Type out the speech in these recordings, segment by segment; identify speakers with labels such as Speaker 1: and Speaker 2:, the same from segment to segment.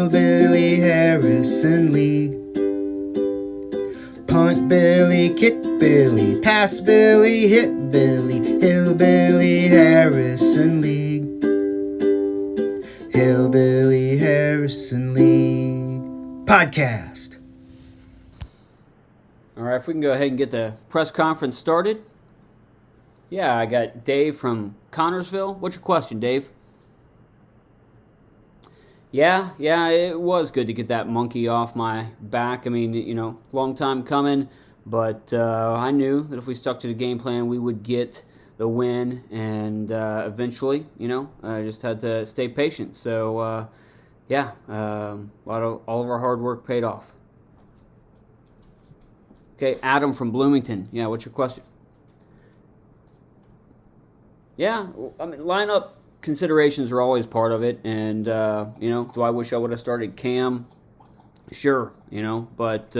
Speaker 1: Hillbilly Harrison League. Punt Billy, kick Billy, pass Billy, hit Billy, Hillbilly Harrison League. Hillbilly Harrison League podcast.
Speaker 2: All right, if we can go ahead and get the press conference started. Yeah, I got Dave from Connorsville. What's your question, Dave? Yeah, it was good to get that monkey off my back. I mean, long time coming, but I knew that if we stuck to the game plan, we would get the win, and eventually, I just had to stay patient. So, all of our hard work paid off. Okay, Adam from Bloomington. Yeah, what's your question? Yeah, I mean, lineup considerations are always part of it, and do I wish I would have started Cam? Sure, but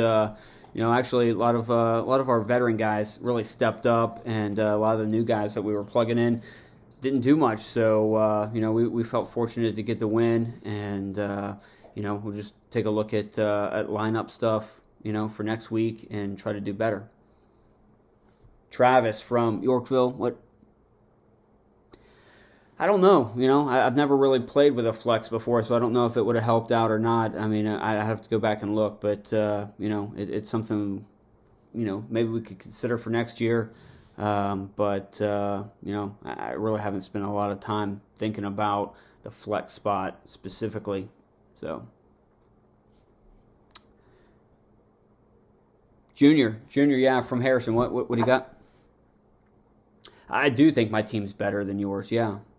Speaker 2: actually a lot of our veteran guys really stepped up, and a lot of the new guys that we were plugging in didn't do much. So we felt fortunate to get the win, and we'll just take a look at lineup stuff for next week and try to do better. Travis from Yorkville, what? I don't know. I've never really played with a flex before, so I don't know if it would have helped out or not. I mean, I'd have to go back and look, but it's something maybe we could consider for next year. But I really haven't spent a lot of time thinking about the flex spot specifically. So, Junior, yeah, from Harrison. What do you got? I do think my team's better than yours.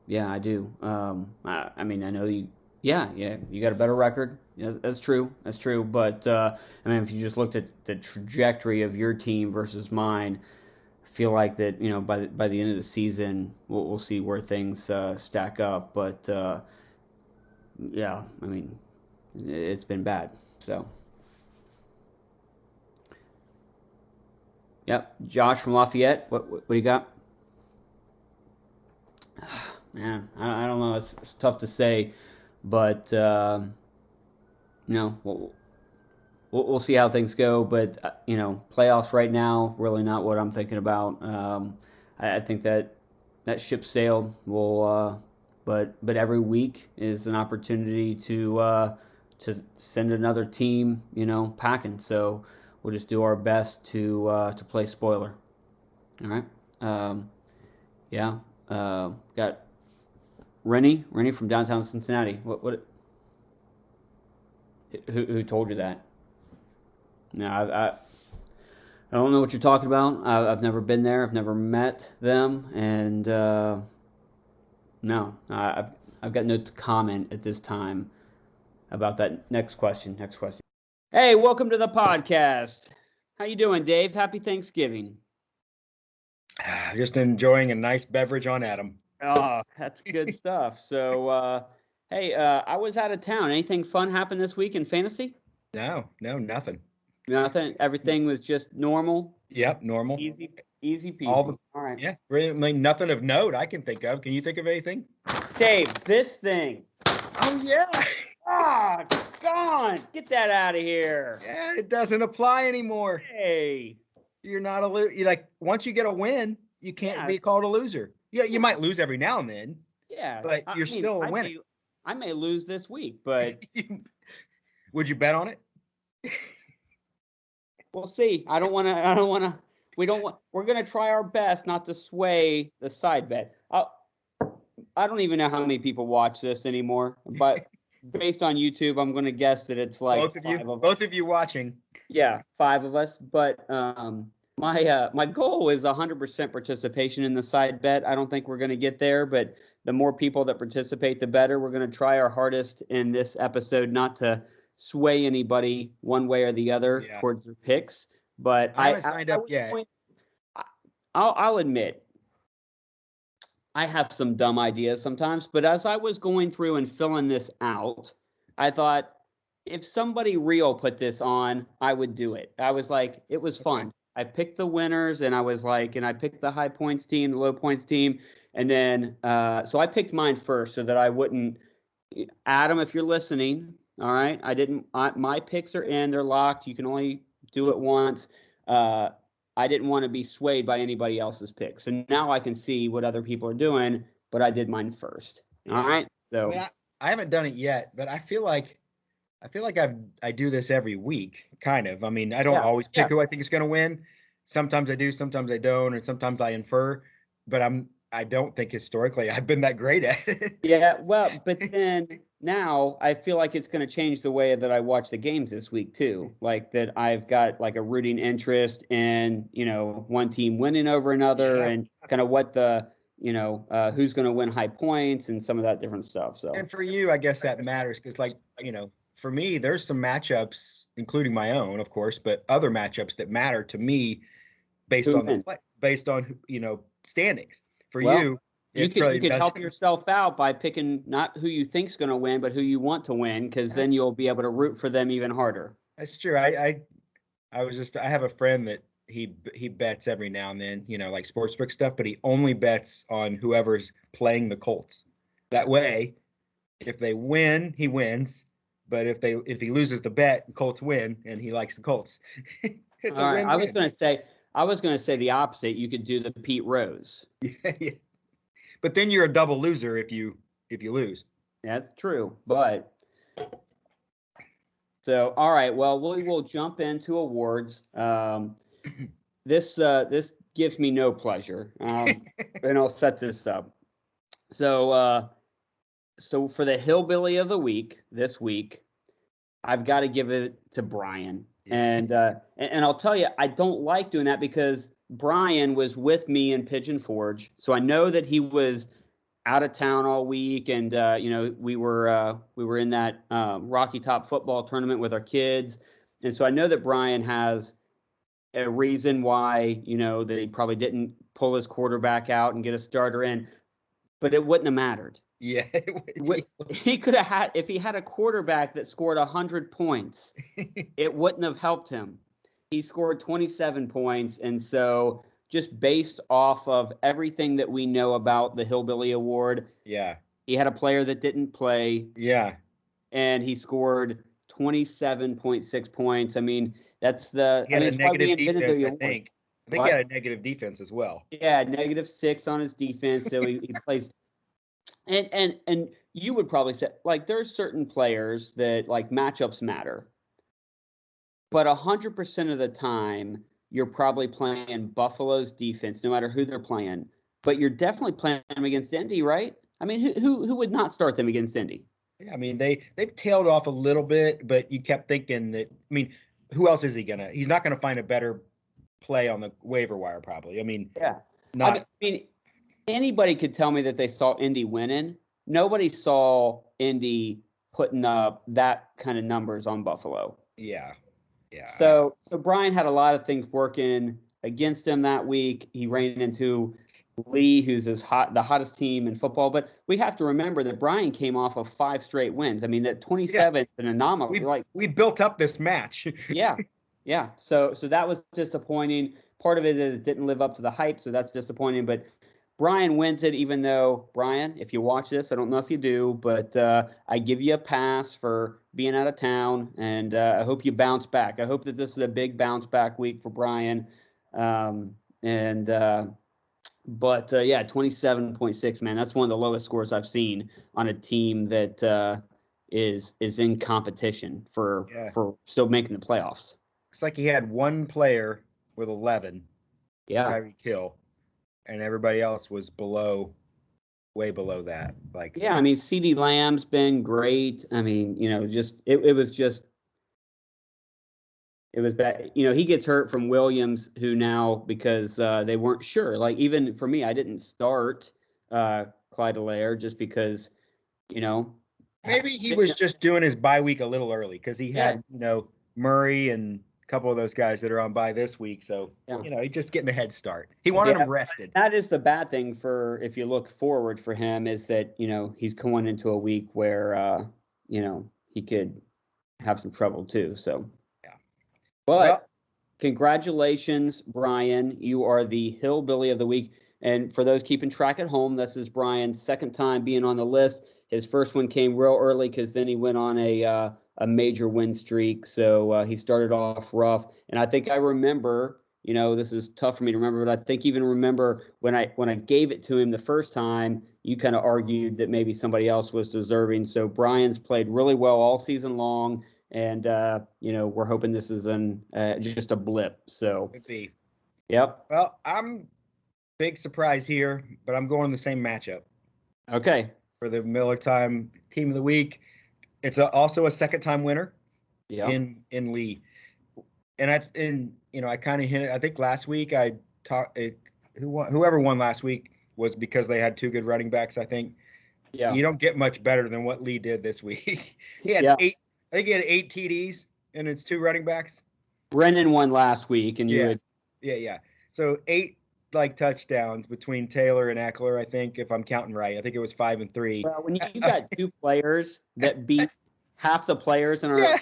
Speaker 2: Yeah, I do. I mean, I know you. Yeah, you got a better record. Yeah, that's true. But if you just looked at the trajectory of your team versus mine, I feel like that by the end of the season we'll see where things stack up. But yeah, I mean, it's been bad. So, yep. Josh from Lafayette. What do you got? Man, I don't know. It's tough to say, but we'll see how things go. But playoffs right now, really not what I'm thinking about. I think that ship sailed. But every week is an opportunity to send another team, packing. So we'll just do our best to play spoiler. All right. Got Rennie from downtown Cincinnati. Who told you that? No, I don't know what you're talking about. I've never been there. I've never met them, and no, I've got no comment at this time about that. Next question. Hey, welcome to the podcast. How you doing, Dave? Happy Thanksgiving.
Speaker 3: Just enjoying a nice beverage on Adam.
Speaker 2: Oh, that's good stuff. So, hey, I was out of town. Anything fun happened this week in fantasy?
Speaker 3: No, nothing.
Speaker 2: Nothing. Everything was just normal.
Speaker 3: Yep, normal.
Speaker 2: Easy peasy. All right.
Speaker 3: Yeah, really, nothing of note I can think of. Can you think of anything?
Speaker 2: Dave, this thing.
Speaker 3: Oh yeah.
Speaker 2: Ah, gone. Get that out of here.
Speaker 3: Yeah, it doesn't apply anymore.
Speaker 2: Hey.
Speaker 3: You're not a loser. Once you get a win, you can't be called a loser. Yeah, you might lose every now and then.
Speaker 2: Yeah,
Speaker 3: but you're still a winner.
Speaker 2: I may lose this week, but
Speaker 3: would you bet on it?
Speaker 2: We'll see. I don't want to. We're gonna try our best not to sway the side bet. I don't even know how many people watch this anymore, but based on YouTube, I'm gonna guess that it's like
Speaker 3: both of you watching.
Speaker 2: Yeah, 5 of us, but my goal is 100% participation in the side bet. I don't think we're going to get there, but the more people that participate, the better. We're going to try our hardest in this episode not to sway anybody one way or the other towards their picks. But
Speaker 3: I haven't signed up yet.
Speaker 2: I'll admit, I have some dumb ideas sometimes, but as I was going through and filling this out, I thought, if somebody real put this on, I would do it. I was like, it was fun. I picked the winners, and I was like, and I picked the high points team, the low points team, and then so I picked mine first so that I wouldn't. Adam, if you're listening, All right. My picks are in. They're locked. You can only do it once. I didn't want to be swayed by anybody else's picks. So now I can see what other people are doing, but I did mine first.
Speaker 3: Yeah.
Speaker 2: All right.
Speaker 3: I
Speaker 2: So
Speaker 3: mean, I haven't done it yet, but I feel like I do this every week, kind of. I mean, I don't
Speaker 2: Yeah,
Speaker 3: always pick
Speaker 2: yeah.
Speaker 3: who I think is going to win. Sometimes I do, sometimes I don't, or sometimes I infer. But I don't think historically I've been that great at it.
Speaker 2: Yeah, well, but then now I feel like it's going to change the way that I watch the games this week too. Like that I've got like a rooting interest in, one team winning over another
Speaker 3: Yeah.
Speaker 2: and kind of what the, who's going to win high points and some of that different stuff. So,
Speaker 3: And for you, I guess that matters because, like, for me, there's some matchups, including my own, of course, but other matchups that matter to me based
Speaker 2: Who
Speaker 3: on the
Speaker 2: wins?
Speaker 3: play, based on standings. For
Speaker 2: Well,
Speaker 3: you,
Speaker 2: you
Speaker 3: it's
Speaker 2: could
Speaker 3: probably best.
Speaker 2: help yourself out by picking not who you think's going to win, but who you want to win, because then you'll be able to root for them even harder.
Speaker 3: That's true. I have a friend that he bets every now and then, like sportsbook stuff, but he only bets on whoever's playing the Colts. That way, if they win, he wins. But if he loses the bet, the Colts win, and he likes the Colts. It's
Speaker 2: All
Speaker 3: a
Speaker 2: right,
Speaker 3: win-win.
Speaker 2: I was going to say the opposite. You could do the Pete Rose.
Speaker 3: Yeah. But then you're a double loser if you lose.
Speaker 2: That's true, but so all right. Well, we will jump into awards. This gives me no pleasure, and I'll set this up. So for the Hillbilly of the Week this week, I've got to give it to Brian, and I'll tell you, I don't like doing that because Brian was with me in Pigeon Forge, so I know that he was out of town all week, and we were in that Rocky Top football tournament with our kids, and so I know that Brian has a reason why that he probably didn't pull his quarterback out and get a starter in, but it wouldn't have mattered.
Speaker 3: Yeah.
Speaker 2: He could have had, if he had a quarterback that scored 100 points, it wouldn't have helped him. He scored 27 points, and so just based off of everything that we know about the Hillbilly Award,
Speaker 3: Yeah.
Speaker 2: he had a player that didn't play.
Speaker 3: Yeah.
Speaker 2: And he scored 27.6 points. I mean, that's the.
Speaker 3: He had a negative defense, I
Speaker 2: award.
Speaker 3: think. I think he had a negative defense as well.
Speaker 2: Yeah, -6 on his defense. So he plays. And you would probably say, like, there's certain players that, like, matchups matter. But 100% of the time, you're probably playing Buffalo's defense, no matter who they're playing. But you're definitely playing them against Indy, right? I mean, who would not start them against Indy?
Speaker 3: Yeah, I mean, they've tailed off a little bit, but you kept thinking that, I mean, who else is he's not going to find a better play on the waiver wire, probably. I mean,
Speaker 2: yeah.
Speaker 3: Not.
Speaker 2: I mean, anybody could tell me that they saw Indy winning. Nobody saw Indy putting up that kind of numbers on Buffalo.
Speaker 3: Yeah. Yeah.
Speaker 2: So Brian had a lot of things working against him that week. He ran into Lee, who's the hottest team in football. But we have to remember that Brian came off of 5 straight wins. I mean, that 27 is an anomaly.
Speaker 3: We built up this match.
Speaker 2: Yeah. So that was disappointing. Part of it is it didn't live up to the hype, so that's disappointing. But Brian wins it, even though, Brian, if you watch this, I don't know if you do, but I give you a pass for being out of town, and I hope you bounce back. I hope that this is a big bounce back week for Brian. But 27.6, man, that's one of the lowest scores I've seen on a team that is in competition for still making the playoffs.
Speaker 3: Looks like he had one player with 11.
Speaker 2: Yeah.
Speaker 3: Tyreek Hill. And everybody else was way below that.
Speaker 2: Yeah, I mean, CeeDee Lamb's been great. I mean, it was bad. He gets hurt from Williams, who now, because they weren't sure. Like, even for me, I didn't start Clyde Allaire just because,
Speaker 3: maybe he was just doing his bye week a little early because he had, Murray and couple of those guys that are on bye this week, so he's just getting a head start. He wanted them rested.
Speaker 2: That is the bad thing for, if you look forward for him, is that he's going into a week where he could have some trouble too. So but congratulations, Brian, you are the Hillbilly of the Week. And for those keeping track at home, this is Brian's second time being on the list. His first one came real early because then he went on a a major win streak. So he started off rough. And I think I remember, this is tough for me to remember, but I think even remember when I gave it to him the first time, you kind of argued that maybe somebody else was deserving. So Brian's played really well all season long. And, we're hoping this is just a blip. So,
Speaker 3: Could be.
Speaker 2: Yep.
Speaker 3: Well, I'm big surprise here, but I'm going the same matchup.
Speaker 2: Okay.
Speaker 3: For the Miller Time Team of the Week. It's also a second-time winner in Lee. And I kind of hinted. I think last week I talked. Whoever won last week was because they had two good running backs. I think.
Speaker 2: Yeah.
Speaker 3: You don't get much better than what Lee did this week. He had eight. I think he had 8 TDs and it's 2 running backs.
Speaker 2: Brennan won last week, and
Speaker 3: yeah. So 8 touchdowns between Taylor and Eckler. I think if I'm counting right, I think it was 5 and 3.
Speaker 2: Well, when you got 2 players that beat half the players in our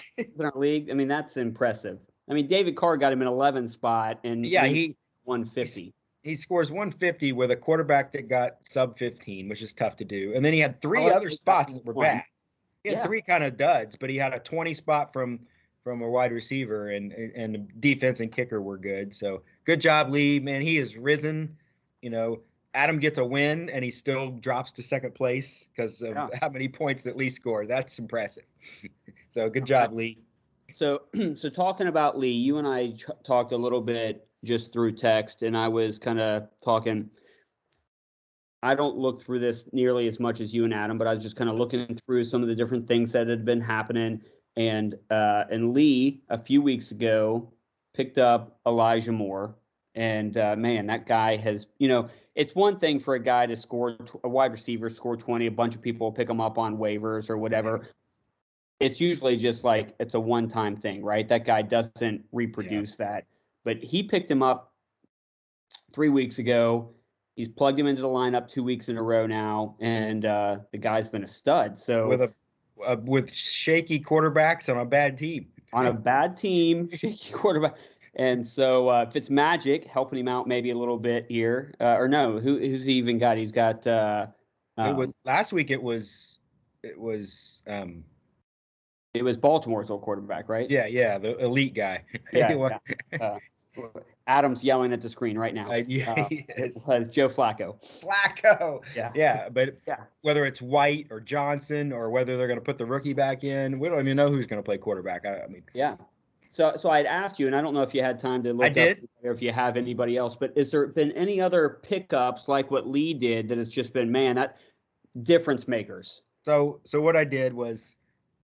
Speaker 2: league, I mean that's impressive. I mean David Carr got him an 11 spot, and
Speaker 3: he
Speaker 2: 150.
Speaker 3: He scores 150 with a quarterback that got sub 15, which is tough to do. And then he had 3 other spots that were bad. He had 3 kind of duds, but he had a 20 spot from a wide receiver, and the defense and kicker were good. So good job, Lee. Man, he has risen. Adam gets a win, and he still drops to second place because of how many points that Lee scored. That's impressive. So good job, Lee.
Speaker 2: So talking about Lee, you and I talked a little bit just through text, and I was kind of talking. I don't look through this nearly as much as you and Adam, but I was just kind of looking through some of the different things that had been happening. And Lee, a few weeks ago, picked up Elijah Moore. And, man, that guy has, it's one thing for a guy to score, a wide receiver score 20, a bunch of people pick him up on waivers or whatever. It's usually just like it's a one-time thing, right? That guy doesn't reproduce that. But he picked him up 3 weeks ago. He's plugged him into the lineup 2 weeks in a row now, and the guy's been a stud. So
Speaker 3: with shaky quarterbacks on a bad team.
Speaker 2: On a bad team, shaky quarterback. And so Fitzmagic helping him out maybe a little bit here. Or no, who's he even got? He's got
Speaker 3: last week it was
Speaker 2: Baltimore's old quarterback, right?
Speaker 3: Yeah, the elite guy.
Speaker 2: Adam's yelling at the screen right now. It's Joe Flacco.
Speaker 3: Yeah, but whether it's White or Johnson or whether they're going to put the rookie back in, we don't even know who's going to play quarterback. I mean,
Speaker 2: So I'd asked you, and I don't know if you had time to look up or if you have anybody else, but has there been any other pickups like what Lee did that has just been, man, that difference makers?
Speaker 3: So what I did was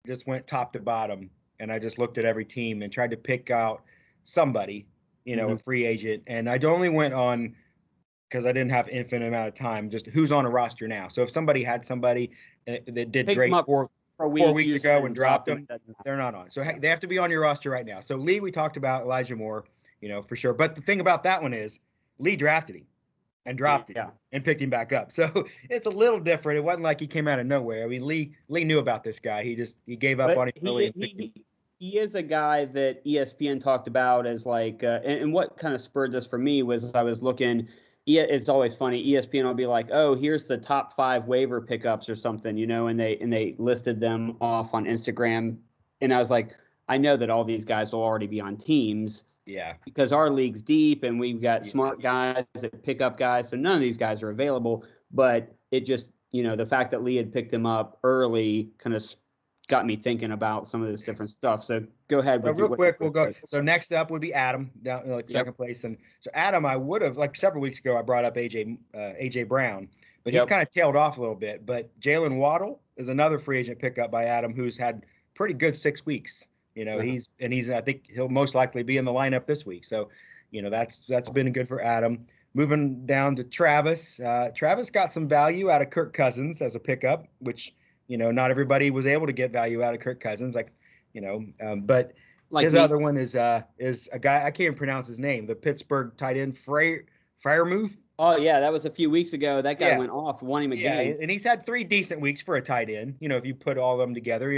Speaker 3: just went top to bottom, and I just looked at every team and tried to pick out somebody, a free agent. And I only went on, because I didn't have infinite amount of time, just who's on a roster now. So if somebody had somebody that did great four weeks ago and dropped them, they're not on. So they have to be on your roster right now. So Lee, we talked about Elijah Moore, for sure. But the thing about that one is Lee drafted him and dropped him and picked him back up. So it's a little different. It wasn't like he came out of nowhere. I mean, Lee knew about this guy. He gave up on him early.
Speaker 2: He is a guy that ESPN talked about as like, and what kind of spurred this for me was I was looking. It's always funny. ESPN will be like, "Oh, here's the top 5 waiver pickups or something," and they listed them off on Instagram, and I was like, I know that all these guys will already be on teams, because our league's deep and we've got smart guys that pick up guys, so none of these guys are available. But it just, the fact that Lee had picked him up early kind of got me thinking about some of this different stuff. So go ahead.
Speaker 3: Real quick, we'll go. So next up would be Adam down second place. And so Adam, I would have, several weeks ago, I brought up AJ Brown, but he's kind of tailed off a little bit. But Jalen Waddle is another free agent pickup by Adam, who's had pretty good 6 weeks. He's I think he'll most likely be in the lineup this week. So, that's been good for Adam. Moving down to Travis. Travis got some value out of Kirk Cousins as a pickup, which not everybody was able to get value out of Kirk Cousins, but his other one is a guy, I can't even pronounce his name, the Pittsburgh tight end, Freiermuth.
Speaker 2: Oh, yeah, that was a few weeks ago. That guy went off, won him again.
Speaker 3: Yeah, and he's had 3 decent weeks for a tight end. If you put all of them together,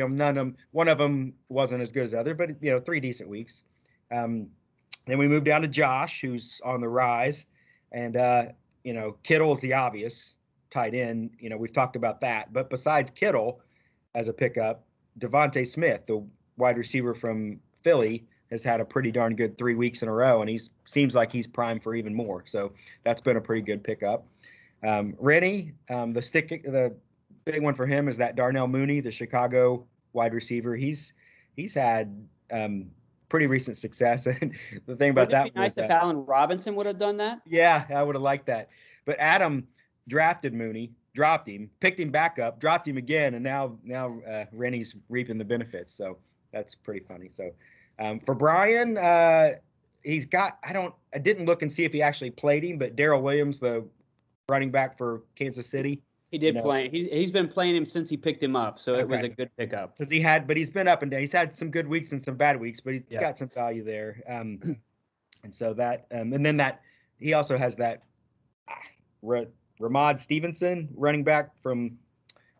Speaker 3: one of them wasn't as good as the other, but 3 decent weeks. Then we move down to Josh, who's on the rise, and Kittle's the obvious tight end. We've talked about that. But besides Kittle as a pickup, Devontae Smith, the wide receiver from Philly, has had a pretty darn good 3 weeks in a row, and he's seems like he's primed for even more. So that's been a pretty good pickup. Rennie, the big one for him is that Darnell Mooney, the Chicago wide receiver. He's had pretty recent success, and the thing about
Speaker 2: Wouldn't it
Speaker 3: that
Speaker 2: be nice if Allen Robinson would have done that?
Speaker 3: yeah, I would have liked that. But Adam drafted Mooney, dropped him, picked him back up, dropped him again, and now Rennie's reaping the benefits. So that's pretty funny. So for Brian, he's got I didn't look and see if he actually played him, but Darrell Williams, the running back for Kansas City.
Speaker 2: He did play. He's been playing him since he picked him up, so it was a good pickup.
Speaker 3: Because he's been up and down. He's had some good weeks and some bad weeks, but he's got some value there. And so that, and then that he also has that Ramad Stevenson, running back from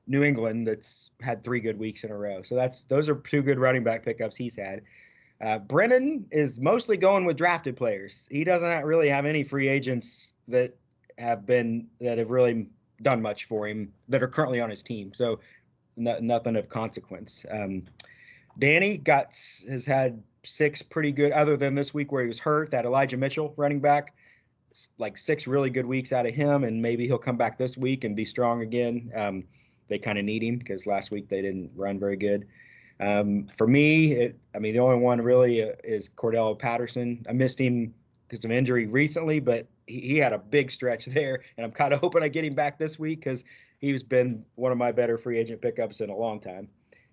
Speaker 3: New England, that's had 3 good weeks in a row. So those are 2 good running back pickups he's had. Brennan is mostly going with drafted players. He doesn't really have any free agents that have really done much for him that are currently on his team. So nothing of consequence. Danny has had 6 pretty good, other than this week where he was hurt, that Elijah Mitchell running back, like 6 really good weeks out of him, and maybe he'll come back this week and be strong again. They kind of need him because last week they didn't run very good. For me, the only one really is Cordell Patterson. I missed him because of injury recently, but he had a big stretch there, and I'm kind of hoping I get him back this week because he's been one of my better free agent pickups in a long time.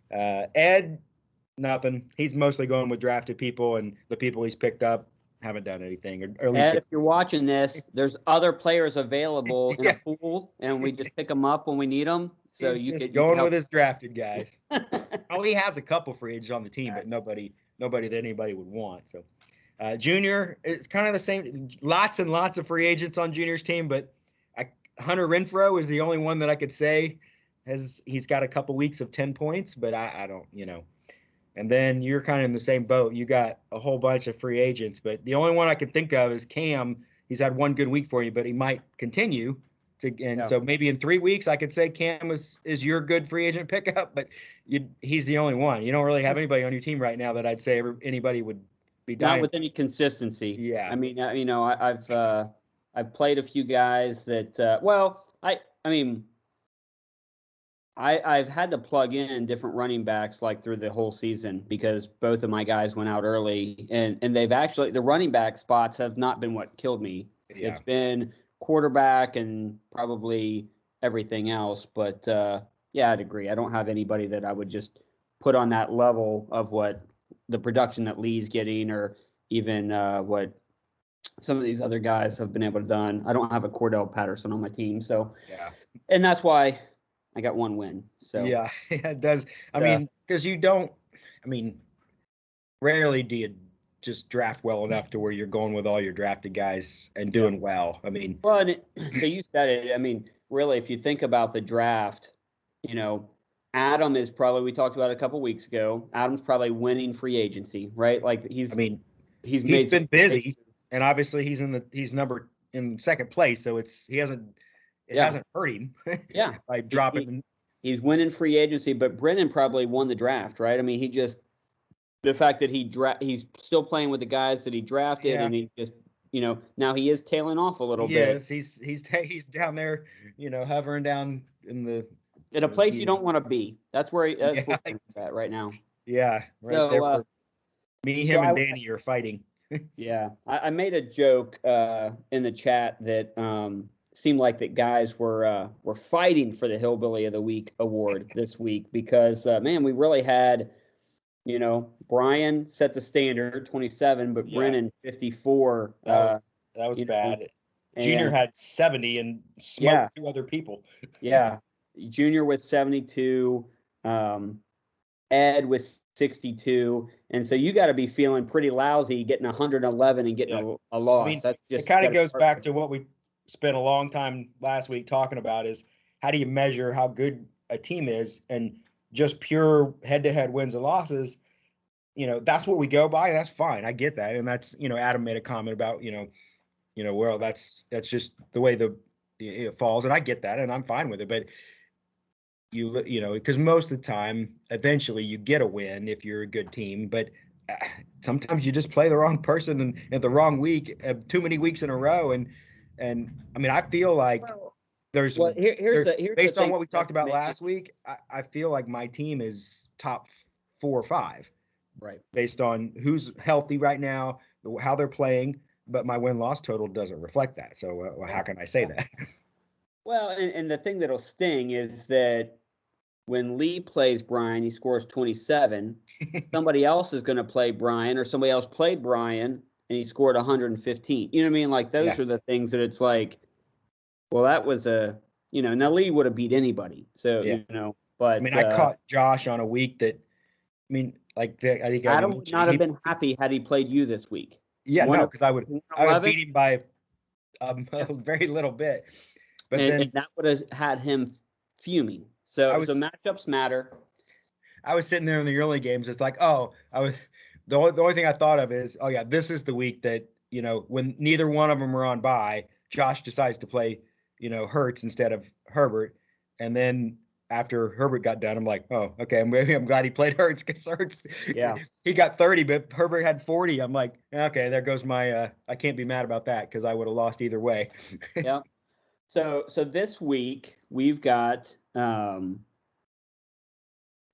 Speaker 3: Ed, nothing. He's mostly going with drafted people, and the people he's picked up haven't done anything. Or at least
Speaker 2: Ed, if you're watching this, there's other players available in a pool, and we just pick them up when we need them. So
Speaker 3: he's
Speaker 2: you
Speaker 3: just
Speaker 2: could
Speaker 3: going with his drafted guys. He has a couple free agents on the team, but nobody that anybody would want. So. Junior, it's kind of the same. Lots and lots of free agents on Junior's team, but Hunter Renfrow is the only one that I could say he's got a couple weeks of 10 points, but I don't, And then you're kind of in the same boat. You got a whole bunch of free agents, but the only one I can think of is Cam. He's had 1 good week for you, but he might continue to. So maybe in 3 weeks I could say Cam is your good free agent pickup, but he's the only one. You don't really have anybody on your team right now that I'd say anybody would.
Speaker 2: Not with any consistency.
Speaker 3: Yeah.
Speaker 2: I mean, I've played a few guys that. I've had to plug in different running backs like through the whole season because both of my guys went out early, and they've actually the running back spots have not been what killed me. Yeah. It's been quarterback and probably everything else. But I'd agree. I don't have anybody that I would just put on that level of what the production that Lee's getting, or even what some of these other guys have been able to done. I don't have a Cordell Patterson on my team, so and that's why I got 1 win. So
Speaker 3: it does. I mean, because you don't. I mean, rarely do you just draft well enough to where you're going with all your drafted guys and doing well. I mean,
Speaker 2: so you said it. I mean, really, if you think about the draft, Adam is probably, we talked about it a couple weeks ago, Adam's probably winning free agency, right? Like he's been
Speaker 3: busy, and obviously he's in second place, so it hasn't hurt him.
Speaker 2: Yeah.
Speaker 3: By dropping.
Speaker 2: He's winning free agency, but Brennan probably won the draft, right? I mean, the fact that he's still playing with the guys that he drafted, and he just, now he is tailing off a little bit.
Speaker 3: Yes, he's down there, hovering down in
Speaker 2: a place you don't want to be. That's where he's at right now.
Speaker 3: Yeah, right there. Him and Danny are fighting.
Speaker 2: Yeah, I made a joke in the chat that seemed like that guys were fighting for the Hillbilly of the Week award this week because we really had, Brian set the standard 27, but Brennan 54.
Speaker 3: That was bad. Junior had 70 and smoked 2 other people.
Speaker 2: Yeah. Junior was 72, Ed was 62, and so you got to be feeling pretty lousy getting 111 and getting a loss.
Speaker 3: I mean, it kind of goes back to what we spent a long time last week talking about is how do you measure how good a team is, and just pure head-to-head wins and losses, that's what we go by. That's fine. I get that. And that's, Adam made a comment about, well, that's just the way it falls, and I get that, and I'm fine with it. But you know, because most of the time, eventually you get a win if you're a good team, but sometimes you just play the wrong person and at the wrong week, too many weeks in a row, and I mean, I feel like
Speaker 2: Well,
Speaker 3: there's
Speaker 2: well, here's the
Speaker 3: based on
Speaker 2: thing
Speaker 3: what we talked about
Speaker 2: maybe,
Speaker 3: last week, I feel like my team is top 4 or 5
Speaker 2: right.
Speaker 3: based on who's healthy right now, how they're playing, but my win-loss total doesn't reflect that. So how can I say that?
Speaker 2: Well, and the thing that'll sting is that when Lee plays Brian, he scores 27. Somebody else is going to play Brian, or somebody else played Brian and he scored 115. You know what I mean? Like those
Speaker 3: Yeah.
Speaker 2: are the things that it's like, well, that was now Lee would have beat anybody. So,
Speaker 3: Yeah. I
Speaker 2: but
Speaker 3: mean, I caught Josh on a week that, I mean, like I think I
Speaker 2: Adam would
Speaker 3: mentioned,
Speaker 2: not have been happy had he played you this week.
Speaker 3: yeah,
Speaker 2: One
Speaker 3: no,
Speaker 2: of
Speaker 3: because I would
Speaker 2: 11,
Speaker 3: beat him by a very little bit. But
Speaker 2: and
Speaker 3: then
Speaker 2: that would have had him fuming.
Speaker 3: I
Speaker 2: So
Speaker 3: was
Speaker 2: matchups matter.
Speaker 3: I was sitting there in the early games, it's like, oh, the only thing I thought of is, oh yeah, this is the week that, you know, when neither one of them are on bye, Josh decides to play, you know, Hurts instead of Herbert, and then after Herbert got done, I'm like, oh, okay, I'm glad he played Hurts because Hurts,
Speaker 2: Yeah.
Speaker 3: he got 30, but Herbert had 40. I'm like, okay, there goes my, I can't be mad about that because I would have lost either way.
Speaker 2: Yeah. So this week we've got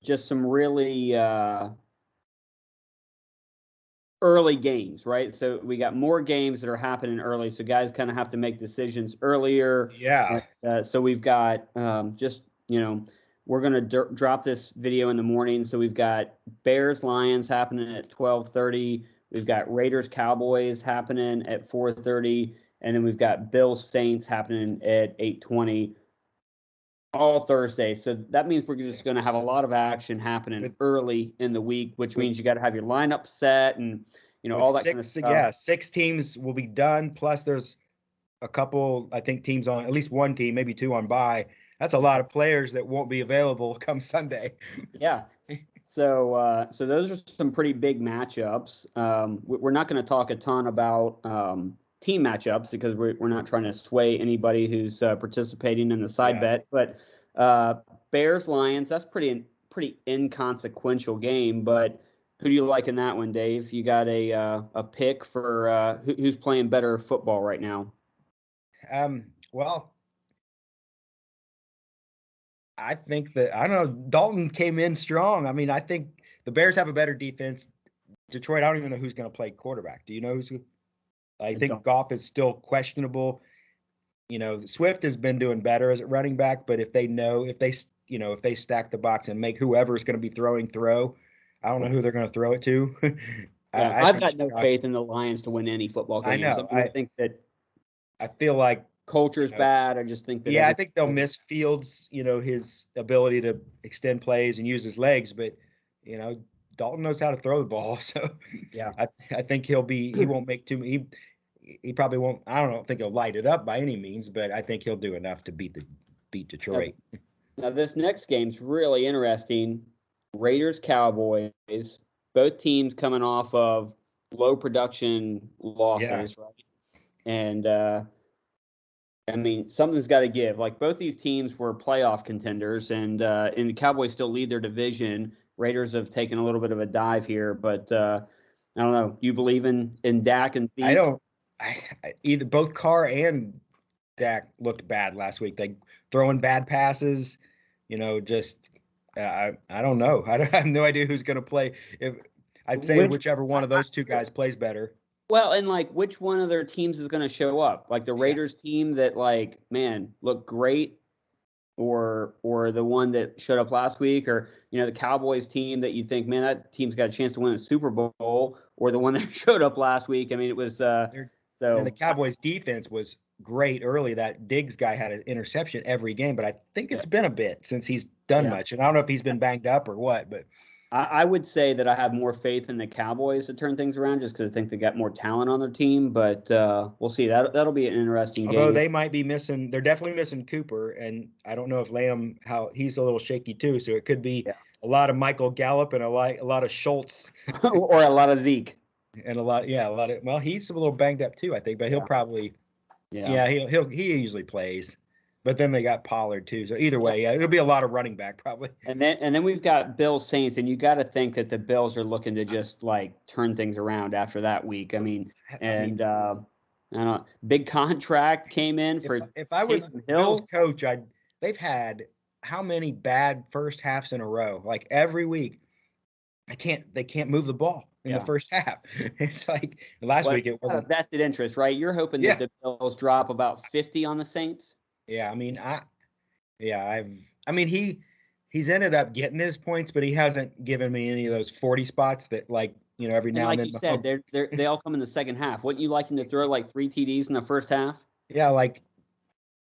Speaker 2: just some really early games, right? So we got more games that are happening early, so guys kind of have to make decisions earlier.
Speaker 3: Yeah.
Speaker 2: So we've got we're gonna drop this video in the morning. So we've got Bears Lions happening at 12:30. We've got Raiders Cowboys happening at 4:30, and then we've got Bills Saints happening at 8:20. All Thursday. So that means we're just going to have a lot of action happening
Speaker 3: With-
Speaker 2: early in the week, which
Speaker 3: with-
Speaker 2: means you got to have your lineup set and all that kind of stuff.
Speaker 3: Yeah, 6 teams will be done. Plus, there's a couple, I think, teams on at least one team, maybe 2 on bye. That's a lot of players that won't be available come Sunday.
Speaker 2: Yeah. So those are some pretty big matchups. We're not going to talk a ton about team matchups because we're not trying to sway anybody who's participating in the side bet. But Bears Lions, that's pretty inconsequential game. But who do you like in that one, Dave? You got a pick for who's playing better football right now?
Speaker 3: Well, I think that I don't know. Dalton came in strong. I mean, I think the Bears have a better defense. Detroit, I don't even know who's going to play quarterback. Do you know who's? I think Goff is still questionable. You know, Swift has been doing better as a running back, but if they stack the box and make whoever's going to be throwing throw, I don't know who they're going to throw it to.
Speaker 2: I've got no faith in the Lions to win any football games.
Speaker 3: I know.
Speaker 2: I think that
Speaker 3: I feel like
Speaker 2: culture's bad. I just think that.
Speaker 3: Yeah, I think they'll miss Fields. You know, his ability to extend plays and use his legs, but Dalton knows how to throw the ball. So
Speaker 2: yeah,
Speaker 3: I think he won't make too many. He probably won't. I don't think he'll light it up by any means, but I think he'll do enough to beat Detroit.
Speaker 2: Now this next game's really interesting. Raiders Cowboys. Both teams coming off of low production losses, right? And I mean, something's got to give. Like both these teams were playoff contenders, and the Cowboys still lead their division. Raiders have taken a little bit of a dive here, but I don't know. You believe in Dak and Zeke?
Speaker 3: I don't. Either both Carr and Dak looked bad last week. They throwing bad passes. Just I don't know. I have no idea who's going to play. If I'd say whichever one of those two guys plays better.
Speaker 2: Well, and like which one of their teams is going to show up? Like the Raiders team that looked great, or the one that showed up last week, or the Cowboys team that you think, man, that team's got a chance to win a Super Bowl, or the one that showed up last week. I mean, it was
Speaker 3: and the Cowboys defense was great early. That Diggs guy had an interception every game, but I think it's been a bit since he's done much, and I don't know if he's been banged up or what, but.
Speaker 2: I would say that I have more faith in the Cowboys to turn things around just because I think they got more talent on their team. But we'll see. That'll be an interesting game.
Speaker 3: Although they might be missing, they're definitely missing Cooper, and I don't know if Lamb, how he's a little shaky too. So it could be a lot of Michael Gallup and a lot of Schultz,
Speaker 2: or a lot of Zeke,
Speaker 3: and a lot of. Well, he's a little banged up too, I think, but he'll probably. He usually plays. But then they got Pollard too. So either way, yeah, it'll be a lot of running back probably.
Speaker 2: And then we've got Bills Saints, and you got to think that the Bills are looking to just like turn things around after that week. I mean, and I don't know, big contract came in for
Speaker 3: if I was
Speaker 2: Taysom
Speaker 3: Bill's
Speaker 2: Hill.
Speaker 3: coach, they've had how many bad first halves in a row? Like every week, they can't move the ball in the first half. It's like last week it wasn't
Speaker 2: vested interest, right? You're hoping that the Bills drop about 50 on the Saints.
Speaker 3: Yeah, I mean, he's ended up getting his points, but he hasn't given me any of those 40 spots that every now and then.
Speaker 2: Like you said, they all come in the second half. Wouldn't you like him to throw like 3 TDs in the first half?
Speaker 3: Yeah, like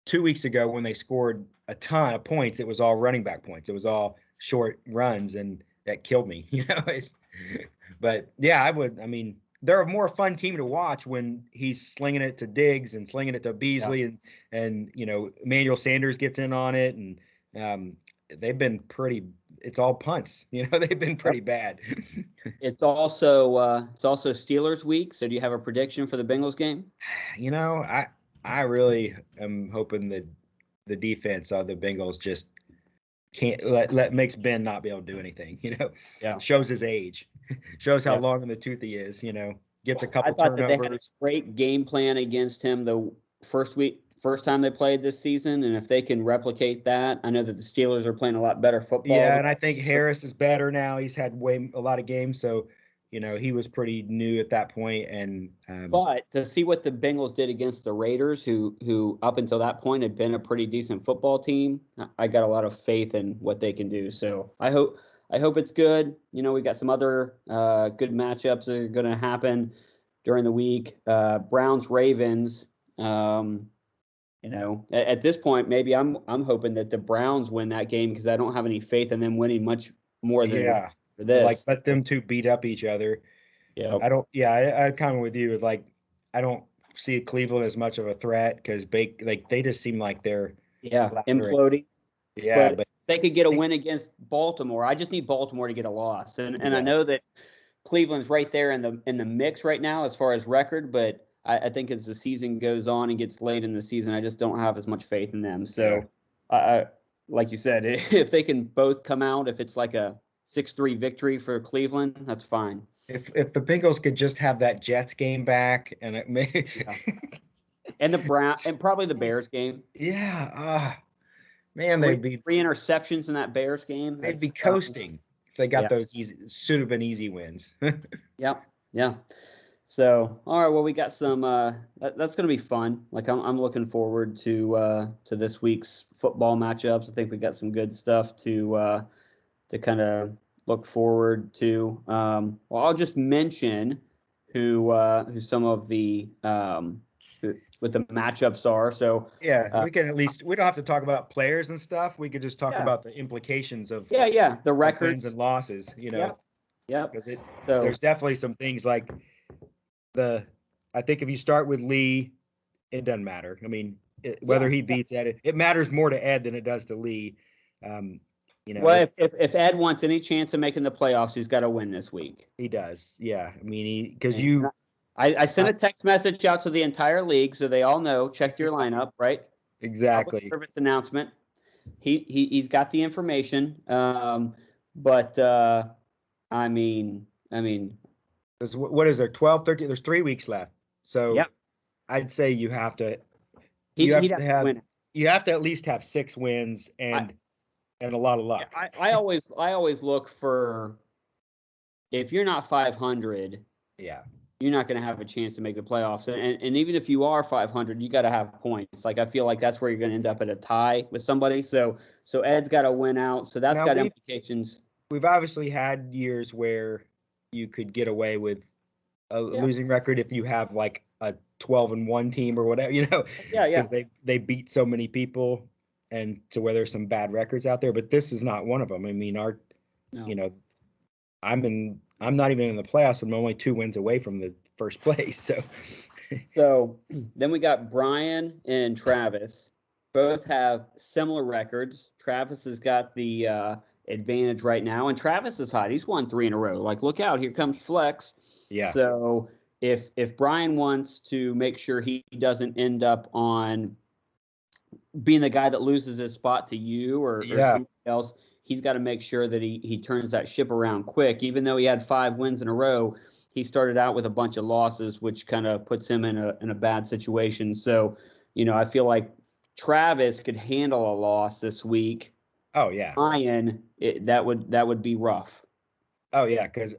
Speaker 3: 2 weeks ago when they scored a ton of points, it was all running back points. It was all short runs, and that killed me, But yeah, I mean, they're a more fun team to watch when he's slinging it to Diggs and slinging it to Beasley and Emmanuel Sanders gets in on it, and they've been pretty. It's all punts, they've been pretty bad.
Speaker 2: It's also Steelers week. So do you have a prediction for the Bengals game?
Speaker 3: I really am hoping that the defense of the Bengals just can't makes Ben not be able to do anything. Shows his age, shows how long in the tooth he is. Gets a couple
Speaker 2: I thought
Speaker 3: turnovers.
Speaker 2: That they had a great game plan against him the first time they played this season, and if they can replicate that, I know that the Steelers are playing a lot better football.
Speaker 3: Yeah, and I think Harris is better now. He's had a lot of games, so he was pretty new at that point. And
Speaker 2: but to see what the Bengals did against the Raiders, who up until that point had been a pretty decent football team, I got a lot of faith in what they can do. So I hope it's good. We got some other good matchups that are going to happen during the week. Browns Ravens. At this point, maybe I'm hoping that the Browns win that game because I don't have any faith in them winning much more than for this.
Speaker 3: Like let them two beat up each other.
Speaker 2: Yeah,
Speaker 3: I kind of with you. Like I don't see Cleveland as much of a threat because they just seem like they're
Speaker 2: imploding.
Speaker 3: Yeah, but
Speaker 2: they could get a win against Baltimore. I just need Baltimore to get a loss, and I know that Cleveland's right there in the mix right now as far as record, but I think as the season goes on and gets late in the season, I just don't have as much faith in them. So, like you said, if they can both come out, if it's like a 6-3 victory for Cleveland, that's fine.
Speaker 3: If the Bengals could just have that Jets game back, and it may,
Speaker 2: and the Brown and probably the Bears game.
Speaker 3: Yeah, man, they'd be
Speaker 2: 3 interceptions in that Bears game.
Speaker 3: They'd be coasting if they got those easy. Should have been easy wins.
Speaker 2: Yeah. So, all right, well, we got some. That's going to be fun. Like I'm looking forward to this week's football matchups. I think we got some good stuff to kind of look forward to. Well, I'll just mention who some of the what the matchups are. So
Speaker 3: we can at least, we don't have to talk about players and stuff. We could just talk about the implications of
Speaker 2: the records
Speaker 3: wins and losses.
Speaker 2: Yeah.
Speaker 3: Because there's definitely some things like. I think if you start with Lee, it doesn't matter. I mean, whether he beats Ed, it matters more to Ed than it does to Lee.
Speaker 2: Well, if Ed wants any chance of making the playoffs, he's got to win this week.
Speaker 3: He does. Yeah. I mean,
Speaker 2: I sent a text message out to the entire league so they all know. Check your lineup, right?
Speaker 3: Exactly.
Speaker 2: Public service announcement. He's got the information. But I mean.
Speaker 3: What is there? 12, 13? There's 3 weeks left. So I'd say you have to. You have to at least have 6 wins and a lot of luck.
Speaker 2: I always look for, if you're not 500, you're not going to have a chance to make the playoffs. And even if you are 500, you got to have points. Like I feel like that's where you're going to end up at a tie with somebody. So Ed's got to win out. So that's got implications.
Speaker 3: We've obviously had years where you could get away with a losing record if you have like a 12-1 team or whatever, because they beat so many people, and to where there's some bad records out there. But this is not one of them. I mean, I'm not even in the playoffs. I'm only 2 wins away from the first place.
Speaker 2: So then we got Brian and Travis. Both have similar records. Travis has got the advantage right now, and Travis is hot. He's won 3 in a row. Like, look out, here comes Flex.
Speaker 3: Yeah.
Speaker 2: So if Brian wants to make sure he doesn't end up on being the guy that loses his spot to you or
Speaker 3: Yeah.
Speaker 2: somebody else, he's got to make sure that he turns that ship around quick. Even though he had 5 wins in a row, he started out with a bunch of losses, which kind of puts him in a bad situation. So, I feel like Travis could handle a loss this week.
Speaker 3: Oh yeah.
Speaker 2: Ryan, that would be rough.
Speaker 3: Oh yeah, because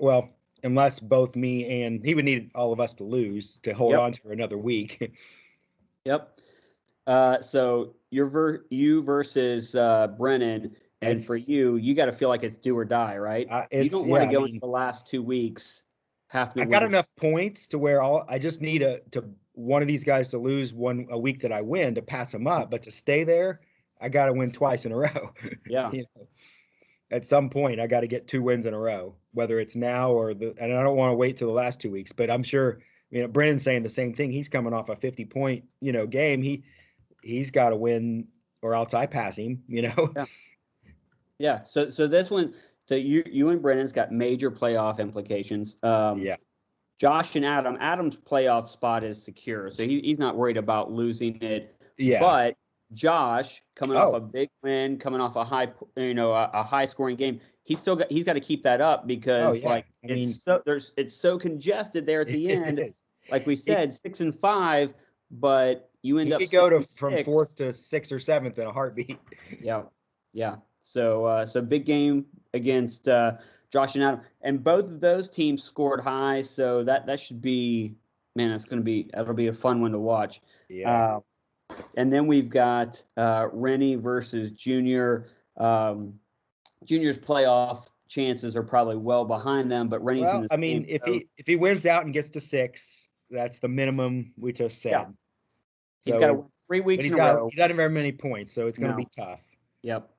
Speaker 3: unless both me and he would need all of us to lose to hold
Speaker 2: Yep.
Speaker 3: on for another week.
Speaker 2: Yep. So you versus Brennan, and for you got to feel like it's do or die, right? You don't want to go into the last 2 weeks have to.
Speaker 3: I got enough points to where I just need to one of these guys to lose a week that I win to pass them up, but to stay there, I got to win twice in a row.
Speaker 2: Yeah.
Speaker 3: At some point, I got to get 2 wins in a row, whether it's now and I don't want to wait till the last 2 weeks. But I'm sure, Brennan's saying the same thing. He's coming off a 50-point, game. He's got to win, or else I pass him.
Speaker 2: Yeah. Yeah. So this one, so you and Brennan's got major playoff implications.
Speaker 3: Yeah.
Speaker 2: Josh and Adam's playoff spot is secure, so he's not worried about losing it.
Speaker 3: Yeah.
Speaker 2: But Josh, coming off a big win, coming off a high scoring game, he's got to keep that up because it's so congested there at the end. Like we said, 6-5, but you end up
Speaker 3: go from 4th to 6th or 7th in a heartbeat.
Speaker 2: Yeah. So big game against Josh and Adam, and both of those teams scored high, so that should be, man, that'll be a fun one to watch.
Speaker 3: Yeah.
Speaker 2: And then we've got Rennie versus Junior. Junior's playoff chances are probably well behind them, but Rennie's in this game.
Speaker 3: If he wins out and gets to 6, that's the minimum we just said.
Speaker 2: Yeah. He's got to win 3 weeks in a row.
Speaker 3: He doesn't have very many points, so it's going to be tough.
Speaker 2: Yep.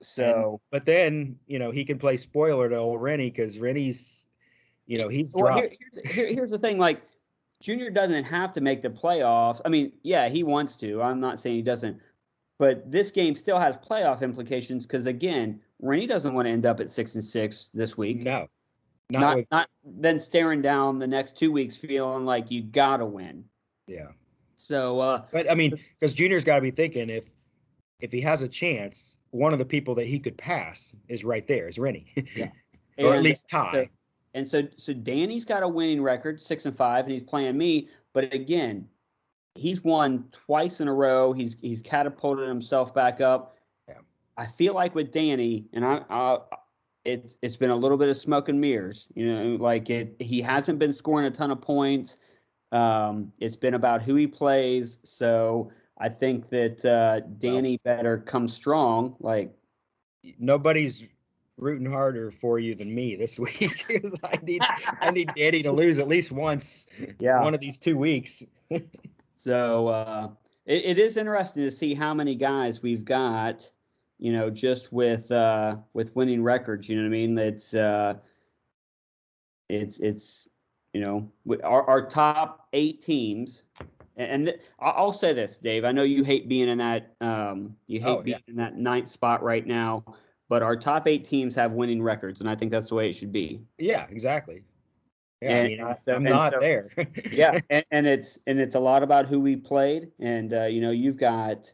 Speaker 2: So,
Speaker 3: but then he can play spoiler to old Rennie because Rennie's, he's dropped.
Speaker 2: Here's the thing, like. Junior doesn't have to make the playoffs. I mean, yeah, he wants to. I'm not saying he doesn't. But this game still has playoff implications because, again, Rennie doesn't want to end up at 6-6 this week.
Speaker 3: No.
Speaker 2: Not then staring down the next 2 weeks feeling like you got to win.
Speaker 3: Yeah.
Speaker 2: So.
Speaker 3: But, because Junior's got to be thinking if he has a chance, one of the people that he could pass is right there, is Rennie.
Speaker 2: Yeah.
Speaker 3: Or at least tie.
Speaker 2: So Danny's got a winning record, 6-5, and he's playing me. But again, he's won twice in a row. He's catapulted himself back up.
Speaker 3: Yeah.
Speaker 2: I feel like with Danny, and it's been a little bit of smoke and mirrors. He hasn't been scoring a ton of points. It's been about who he plays. So I think that Danny better come strong. Like
Speaker 3: nobody's rooting harder for you than me this week. I need Danny to lose at least once.
Speaker 2: Yeah.
Speaker 3: One of these 2 weeks.
Speaker 2: So it is interesting to see how many guys we've got, just with winning records. You know what I mean? It's our top 8 teams. And I'll say this, Dave. I know you hate being in that in that 9th spot right now. But our top 8 teams have winning records, and I think that's the way it should be.
Speaker 3: Yeah, exactly. Yeah, I'm not there.
Speaker 2: Yeah, and it's a lot about who we played, and you've got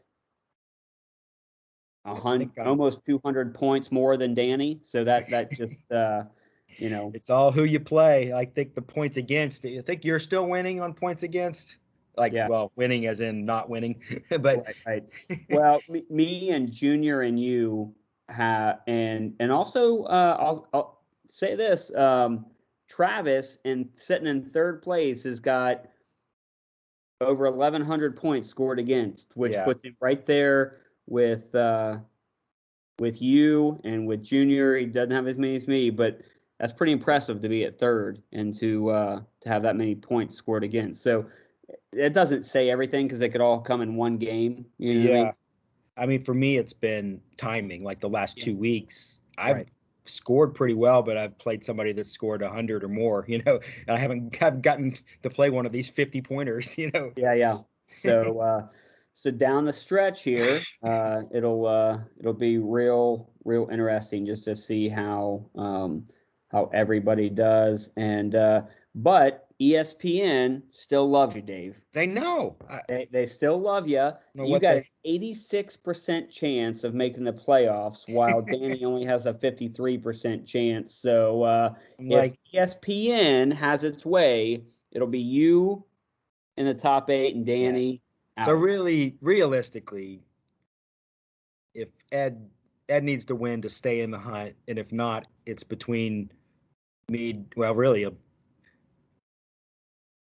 Speaker 2: almost 200 points more than Danny, so that just
Speaker 3: it's all who you play. I think the points against. I think you're still winning on points against. Winning as in not winning, but
Speaker 2: right. Well, me and Junior and you. And also I'll say this, Travis, and sitting in 3rd place, has got over 1,100 points scored against, which puts him right there with you and with Junior. He doesn't have as many as me, but that's pretty impressive to be at 3rd and to have that many points scored against. So it doesn't say everything because they could all come in one game. You know what I mean?
Speaker 3: I mean, for me, it's been timing. Like the last 2 weeks, I've scored pretty well, but I've played somebody that scored 100 or more. And I haven't gotten to play one of these 50-pointers.
Speaker 2: Yeah. So down the stretch here, it'll be real interesting just to see how everybody does. And but ESPN still loves you, Dave.
Speaker 3: They know.
Speaker 2: They still love you. You got an 86% chance of making the playoffs, while Danny only has a 53% chance. So if ESPN has its way, it'll be you in the top 8 and Danny out.
Speaker 3: So really, realistically, if Ed needs to win to stay in the hunt, and if not, it's between me. Well, really,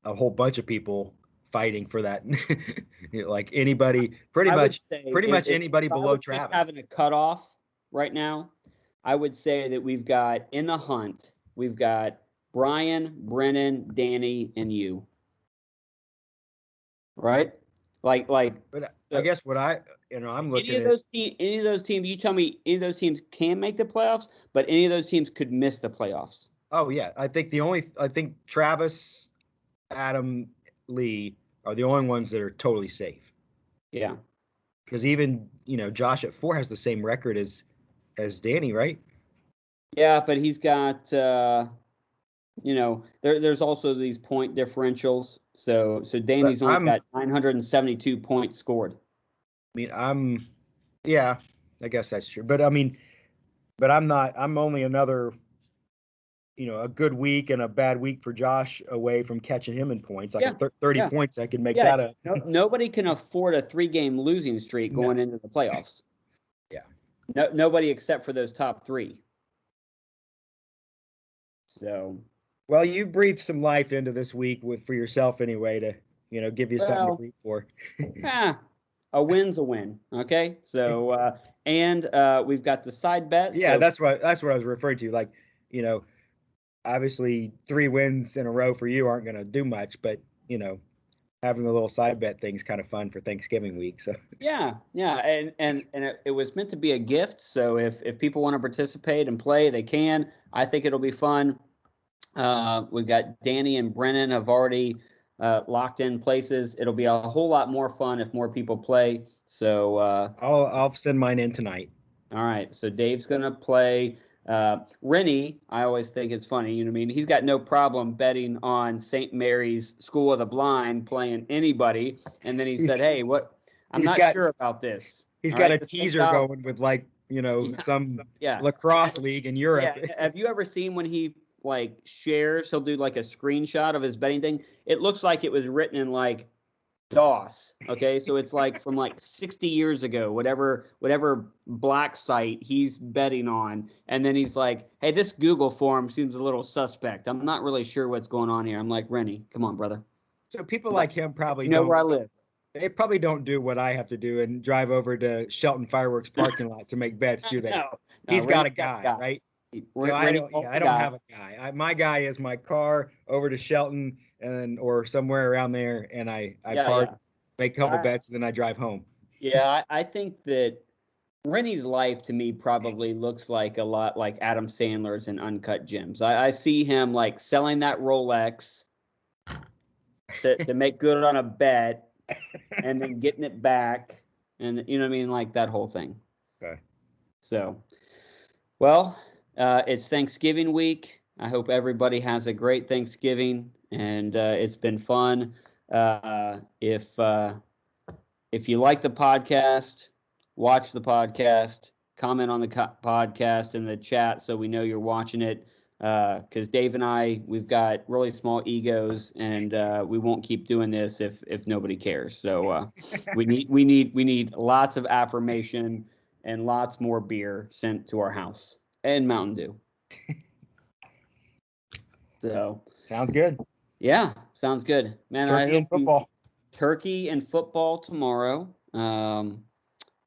Speaker 3: a whole bunch of people fighting for that. Like anybody, pretty much anybody below Travis.
Speaker 2: Having a cutoff right now, I would say that we've got in the hunt, we've got Brian, Brennan, Danny, and you. Right? Like.
Speaker 3: But I guess what I'm looking at.
Speaker 2: Any of those teams, you tell me, any of those teams can make the playoffs, but any of those teams could miss the playoffs.
Speaker 3: Oh yeah, I think Travis, Adam, Lee are the only ones that are totally safe.
Speaker 2: Yeah.
Speaker 3: Because even Josh at 4 has the same record as Danny, right?
Speaker 2: Yeah, but he's got there's also these point differentials. So Danny's only got 972 points scored.
Speaker 3: I mean, I guess that's true. But I mean, I'm only another, a good week and a bad week for Josh away from catching him in points. Like 30 points, I could make that up.
Speaker 2: Nobody can afford a 3-game losing streak going into the playoffs.
Speaker 3: Yeah.
Speaker 2: Nobody except for those top 3. So.
Speaker 3: Well, you breathed some life into this week for yourself anyway to, give you something to root for.
Speaker 2: A win's a win. Okay. So, and we've got the side bets.
Speaker 3: Yeah, that's what I was referring to. Like, obviously 3 wins in a row for you aren't going to do much, but, having the little side bet thing's kind of fun for Thanksgiving week. So
Speaker 2: yeah. And it was meant to be a gift. So if people want to participate and play, they can. I think it'll be fun. We've got Danny and Brennan have already locked in places. It'll be a whole lot more fun if more people play. So
Speaker 3: I'll send mine in tonight.
Speaker 2: All right. So Dave's gonna play. Rennie, I always think it's funny. You know what I mean? He's got no problem betting on St. Mary's School of the Blind playing anybody. And then he said, "Hey, what? I'm not sure about this."
Speaker 3: He's got a teaser going with some lacrosse league in Europe.
Speaker 2: Yeah. Have you ever seen when he shares, he'll do like a screenshot of his betting thing? It looks like it was written in DOS. Okay, so it's from 60 years ago, whatever black site he's betting on, and then he's like, "Hey, this Google form seems a little suspect. I'm not really sure what's going on here." I'm like, "Rennie, come on, brother."
Speaker 3: So people like him probably
Speaker 2: know where I live.
Speaker 3: They probably don't do what I have to do and drive over to Shelton Fireworks parking lot to make bets, do they?
Speaker 2: No,
Speaker 3: he's got a guy, right? So I don't have a guy. My guy is my car over to Shelton or somewhere around there, and I park, make a couple bets, and then I drive home.
Speaker 2: Yeah, I think that Rennie's life to me probably looks like a lot like Adam Sandler's in Uncut Gems. I see him selling that Rolex to make good on a bet, and then getting it back, and you know what I mean, that whole thing.
Speaker 3: Okay. So,
Speaker 2: well. It's Thanksgiving week. I hope everybody has a great Thanksgiving, and it's been fun. If you like the podcast, watch the podcast, comment on the podcast in the chat so we know you're watching it. Because Dave and I, we've got really small egos, and we won't keep doing this if nobody cares. So we need lots of affirmation and lots more beer sent to our house. And Mountain Dew. So
Speaker 3: sounds good.
Speaker 2: Yeah, sounds good, man. Turkey and football tomorrow. What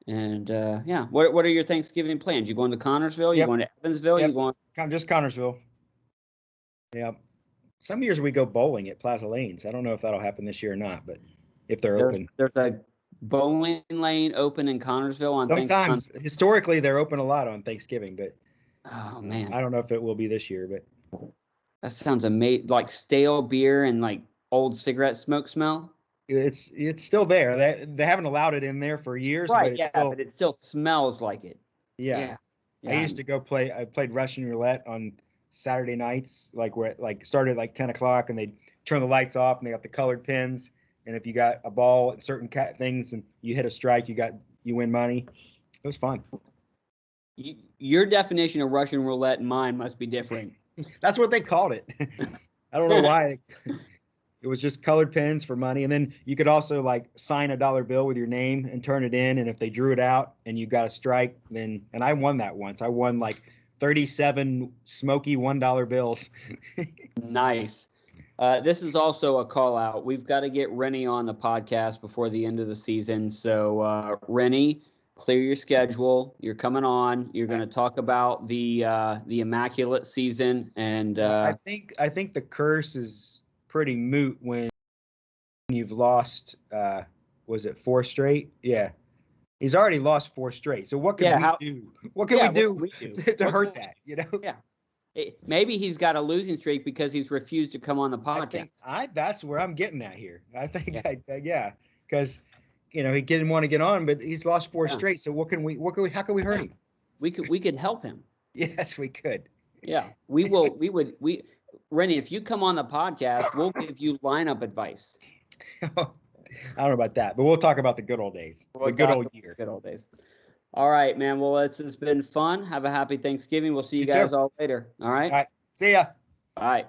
Speaker 2: are your Thanksgiving plans? You going to Connorsville? You going to Evansville?
Speaker 3: Yep.
Speaker 2: You going?
Speaker 3: Just Connorsville. Yeah. Some years we go bowling at Plaza Lanes. I don't know if that'll happen this year or not, but if they're open.
Speaker 2: There's a bowling lane open in Connorsville on Thanksgiving.
Speaker 3: Sometimes historically they're open a lot on Thanksgiving, but.
Speaker 2: Oh man,
Speaker 3: I don't know if it will be this year, but
Speaker 2: that sounds amazing. Stale beer and old cigarette smoke smell.
Speaker 3: It's still there. They haven't allowed it in there for years,
Speaker 2: right? But it still smells like it.
Speaker 3: Yeah. I used to go play. I played Russian roulette on Saturday nights, like where started at like 10 o'clock, and they turn the lights off, and they got the colored pins. And if you got a ball and certain things, and you hit a strike, you win money. It was fun.
Speaker 2: Your definition of Russian roulette and mine must be different.
Speaker 3: That's what they called it. I don't know why. It was just colored pins for money, and then you could also like sign a dollar bill with your name and turn it in. And if they drew it out and you got a strike, and I won that once. I won like 37 smoky $1 bills.
Speaker 2: Nice. This is also a call out. We've got to get Rennie on the podcast before the end of the season. So Rennie, clear your schedule. You're coming on. You're going to talk about the immaculate season, and
Speaker 3: I think the curse is pretty moot when you've lost. Was it 4 straight? Yeah, he's already lost 4 straight. So what can we do? What can we do to hurt that? You know?
Speaker 2: Yeah. Maybe he's got a losing streak because he's refused to come on the podcast.
Speaker 3: That's where I'm getting at here. I think, because he didn't want to get on, but he's lost 4 straight. So how can we hurt him?
Speaker 2: We could help him.
Speaker 3: Yes, we could.
Speaker 2: Yeah, we would. Rennie, if you come on the podcast, we'll give you lineup advice.
Speaker 3: I don't know about that, but we'll talk about the good old days, the good old year.
Speaker 2: Good old days. All right, man. Well, it's been fun. Have a happy Thanksgiving. We'll see you guys all later. All right?
Speaker 3: All right. See ya.
Speaker 2: All right.